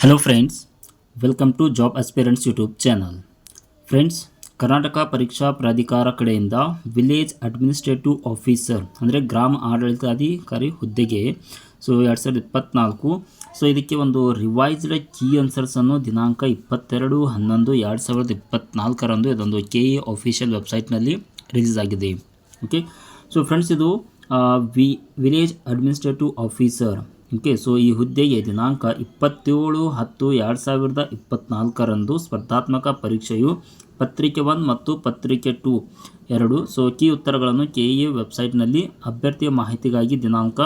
Hello friends, welcome to job aspirants YouTube channel. Friends, Karnataka Pariksha Pradhikara ಕಡೆಯಿಂದ village administrative officer ಅಂದರೆ ಗ್ರಾಮ ಆಡಳಿತಾಧಿಕಾರಿ ಹುದ್ದೆಗೆ 2024 ಇದಕ್ಕೆ ಒಂದು ರಿವೈಸ್ಡ್ ಕೀ ಆನ್ಸರ್ಸನ್ನು ದಿನಾಂಕ 22/11/2024 ಇದೊಂದು KE ಆಫಿಷಿಯಲ್ ವೆಬ್ಸೈಟ್ನಲ್ಲಿ ರಿಲೀಸ್ ಆಗಿದೆ. ಓಕೆ, ಫ್ರೆಂಡ್ಸ್, ಇದು ವಿಲೇಜ್ ಅಡ್ಮಿನಿಸ್ಟ್ರೇಟಿವ್ ಆಫೀಸರ್. ಓಕೆ, ಈ ಹುದ್ದೆಗೆ ದಿನಾಂಕ 27/10/2024 ಸ್ಪರ್ಧಾತ್ಮಕ ಪರೀಕ್ಷೆಯು ಪತ್ರಿಕೆ 1 ಮತ್ತು ಪತ್ರಿಕೆ 2 ಎರಡು ಕೀ ಉತ್ತರಗಳನ್ನು KE ವೆಬ್ಸೈಟ್ನಲ್ಲಿ ಅಭ್ಯರ್ಥಿಯ ಮಾಹಿತಿಗಾಗಿ ದಿನಾಂಕ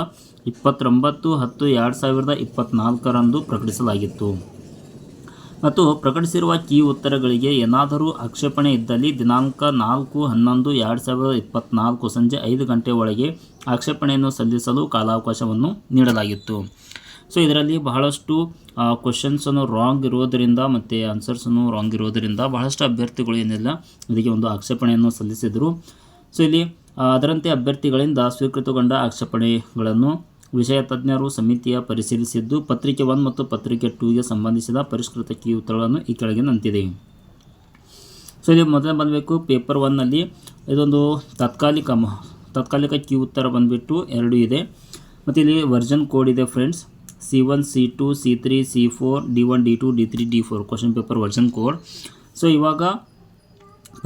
29/10/2024 ಪ್ರಕಟಿಸಲಾಗಿತ್ತು. ಮತ್ತು ಪ್ರಕಟಿಸಿರುವ ಕೀ ಉತ್ತರಗಳಿಗೆ ಏನಾದರೂ ಆಕ್ಷೇಪಣೆ ಇದ್ದಲ್ಲಿ ದಿನಾಂಕ 4/11/2024 ಸಂಜೆ 5 ಗಂಟೆ ಒಳಗೆ ಆಕ್ಷೇಪಣೆಯನ್ನು ಸಲ್ಲಿಸಲು ಕಾಲಾವಕಾಶವನ್ನು ನೀಡಲಾಗಿತ್ತು. ಇದರಲ್ಲಿ ಬಹಳಷ್ಟು ಕ್ವಶನ್ಸನ್ನು ರಾಂಗ್ ಇರೋದರಿಂದ ಮತ್ತು ಆನ್ಸರ್ಸನ್ನು ರಾಂಗ್ ಇರೋದರಿಂದ ಬಹಳಷ್ಟು ಅಭ್ಯರ್ಥಿಗಳು ಏನಿಲ್ಲ ಇದಕ್ಕೆ ಒಂದು ಆಕ್ಷೇಪಣೆಯನ್ನು ಸಲ್ಲಿಸಿದರು. ಇಲ್ಲಿ ಅದರಂತೆ ಅಭ್ಯರ್ಥಿಗಳಿಂದ ಸ್ವೀಕೃತಗೊಂಡ ಆಕ್ಷೇಪಣೆಗಳನ್ನು ವಿಷಯ ತಜ್ಞರು ಸಮಿತಿಯ ಪರಿಶೀಲಿಸಿದ್ದು ಪತ್ರಿಕೆ 1 ಮತ್ತು ಪತ್ರಿಕೆ 2ಗೆ ಸಂಬಂಧಿಸಿದ ಪರಿಷ್ಕೃತ ಕೀ ಉತ್ತರಗಳನ್ನು ಈ ಕೆಳಗಿನಂತಿದೆ. ಇಲ್ಲಿ ಮೊದಲೇ ಬಂದಬೇಕು ಪೇಪರ್ 1ನಲ್ಲಿ ಇದೊಂದು ತಾತ್ಕಾಲಿಕ ಕೀ ಉತ್ತರ ಬಂದುಬಿಟ್ಟು 2 ಇದೆ. ಮತ್ತು ಇಲ್ಲಿ ವರ್ಜನ್ ಕೋಡ್ ಇದೆ friends, C1 C2 C3 C4 D1 D2 D3 D4 question paper version code. ಇವಾಗ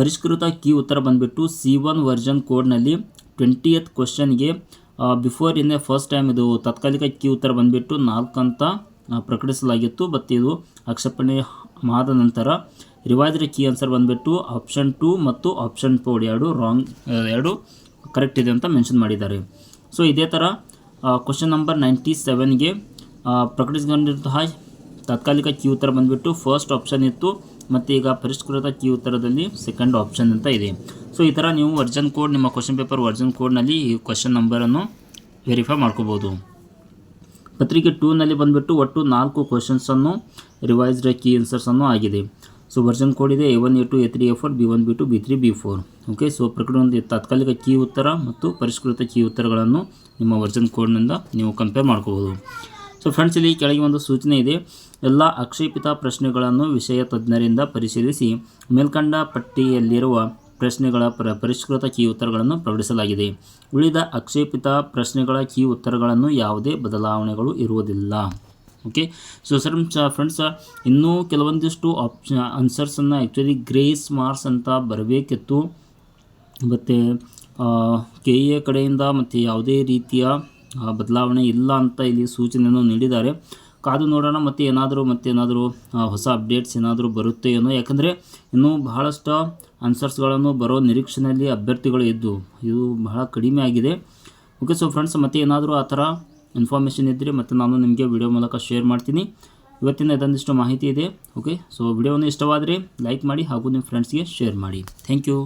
ಪರಿಷ್ಕೃತ ಕೀ ಉತ್ತರ ಬಂದುಬಿಟ್ಟು C1 ವರ್ಜನ್ ಕೋಡ್ನಲ್ಲಿ 20th ಕ್ವಶನ್ಗೆ ಬಿಫೋರ್ ಇನ್ ಫಸ್ಟ್ ಟೈಮ್ ಇದು ತಾತ್ಕಾಲಿಕ ಕೀ ಉತ್ತರ ಬಂದುಬಿಟ್ಟು 4 ಅಂತ ಪ್ರಕಟಿಸಲಾಗಿತ್ತು. ಮತ್ತು ಇದು ಆಕ್ಷೇಪಣೆ ಆದ ನಂತರ ರಿವೈಸ್ಡ್ ಕೀ ಆನ್ಸರ್ ಬಂದುಬಿಟ್ಟು ಆಪ್ಷನ್ 2 ಮತ್ತು ಆಪ್ಷನ್ 4 ಎರಡು ಕರೆಕ್ಟ್ ಇದೆ ಅಂತ ಮೆನ್ಷನ್ ಮಾಡಿದ್ದಾರೆ. ಇದೇ ಥರ ಕ್ವಶನ್ ನಂಬರ್ 97ಗೆ ಪ್ರಕಟಿಸಿಕೊಂಡಿರುವಂತಹ ತಾತ್ಕಾಲಿಕ ಕೀ ಉತ್ತರ ಬಂದುಬಿಟ್ಟು ಫಸ್ಟ್ ಆಪ್ಷನ್ ಇತ್ತು ಮತ್ತು ಈಗ ಪರಿಷ್ಕೃತ ಕೀ ಉತ್ತರದಲ್ಲಿ ಸೆಕೆಂಡ್ ಆಪ್ಷನ್ ಅಂತ ಇದೆ. ಈ ಥರ ನೀವು ವರ್ಜನ್ ಕೋಡ್ ನಿಮ್ಮ ಕ್ವಶನ್ ಪೇಪರ್ ವರ್ಜನ್ ಕೋಡ್ನಲ್ಲಿ ಈ ಕ್ವಶನ್ ನಂಬರನ್ನು ವೆರಿಫೈ ಮಾಡ್ಕೋಬೋದು. ಪತ್ರಿಕೆ 2ನಲ್ಲಿ ಬಂದುಬಿಟ್ಟು ಒಟ್ಟು 4 ಕ್ವಶನ್ಸನ್ನು ರಿವೈಸ್ಡ್ ಕೀ ಆನ್ಸರ್ಸನ್ನು ಆಗಿದೆ. ವರ್ಜನ್ ಕೋಡ್ ಇದೆ A1 A2 A3 A4 B1 B2 B3 B4. Okay, ಪ್ರಕಟಣೆ ತಾತ್ಕಾಲಿಕ ಕೀ ಉತ್ತರ ಮತ್ತು ಪರಿಷ್ಕೃತ ಕೀ ಉತ್ತರಗಳನ್ನು ನಿಮ್ಮ ವರ್ಜನ್ ಕೋಡ್ನಿಂದ ನೀವು ಕಂಪೇರ್ ಮಾಡ್ಕೋಬೋದು. ಫ್ರೆಂಡ್ಸ್, ಇಲ್ಲಿ ಕೆಳಗೆ ಒಂದು ಸೂಚನೆ ಇದೆ. ಎಲ್ಲ ಆಕ್ಷೇಪಿತ ಪ್ರಶ್ನೆಗಳನ್ನು ವಿಷಯ ತಜ್ಞರಿಂದ ಪರಿಶೀಲಿಸಿ ಮೇಲ್ಕಂಡ ಪಟ್ಟಿಯಲ್ಲಿರುವ ಪ್ರಶ್ನೆಗಳ ಪರಿಷ್ಕೃತ ಕೀ ಉತ್ತರಗಳನ್ನು ಪ್ರಕಟಿಸಲಾಗಿದೆ. ಉಳಿದ ಆಕ್ಷೇಪಿತ ಪ್ರಶ್ನೆಗಳ ಕೀ ಉತ್ತರಗಳನ್ನು ಯಾವುದೇ ಬದಲಾವಣೆಗಳು ಇರುವುದಿಲ್ಲ. ಓಕೆ, ಫ್ರೆಂಡ್ಸ್, ಇನ್ನೂ ಕೆಲವೊಂದಿಷ್ಟು ಆನ್ಸರ್ಸನ್ನು ಆ್ಯಕ್ಚುಲಿ ಗ್ರೇಸ್ ಮಾರ್ಕ್ಸ್ ಅಂತ ಬರಬೇಕಿತ್ತು. ಮತ್ತು KE ಕಡೆಯಿಂದ ಮತ್ತು ಯಾವುದೇ ರೀತಿಯ ಬದಲಾವಣೆ ಇಲ್ಲ ಅಂತ ಇಲ್ಲಿ ಸೂಚನೆಯನ್ನು ನೀಡಿದ್ದಾರೆ. ಕಾದು ನೋಡೋಣ ಮತ್ತೇನಾದರೂ ಹೊಸ ಅಪ್ಡೇಟ್ಸ್ ಏನಾದರೂ ಬರುತ್ತೆ ಏನೋ, ಯಾಕಂದರೆ ಇನ್ನೂ ಬಹಳಷ್ಟು ಆನ್ಸರ್ಸ್ಗಳನ್ನು ಬರೋ ನಿರೀಕ್ಷೆಯಲ್ಲಿ ಅಭ್ಯರ್ಥಿಗಳು ಇದು ಬಹಳ ಕಡಿಮೆ ಆಗಿದೆ. ಓಕೆ, ಫ್ರೆಂಡ್ಸ್, ಮತ್ತೆ ಏನಾದರೂ ಆ ಥರ ಇನ್ಫಾರ್ಮೇಷನ್ ಇದ್ದರೆ ಮತ್ತು ನಾನು ನಿಮಗೆ ವಿಡಿಯೋ ಮೂಲಕ ಶೇರ್ ಮಾಡ್ತೀನಿ. ಇವತ್ತಿನ ಇದೊಂದಿಷ್ಟು ಮಾಹಿತಿ ಇದೆ. ಓಕೆ, ವಿಡಿಯೋವನ್ನು ಇಷ್ಟವಾದರೆ ಲೈಕ್ ಮಾಡಿ ಹಾಗೂ ನಿಮ್ಮ ಫ್ರೆಂಡ್ಸ್ಗೆ ಶೇರ್ ಮಾಡಿ. Thank you.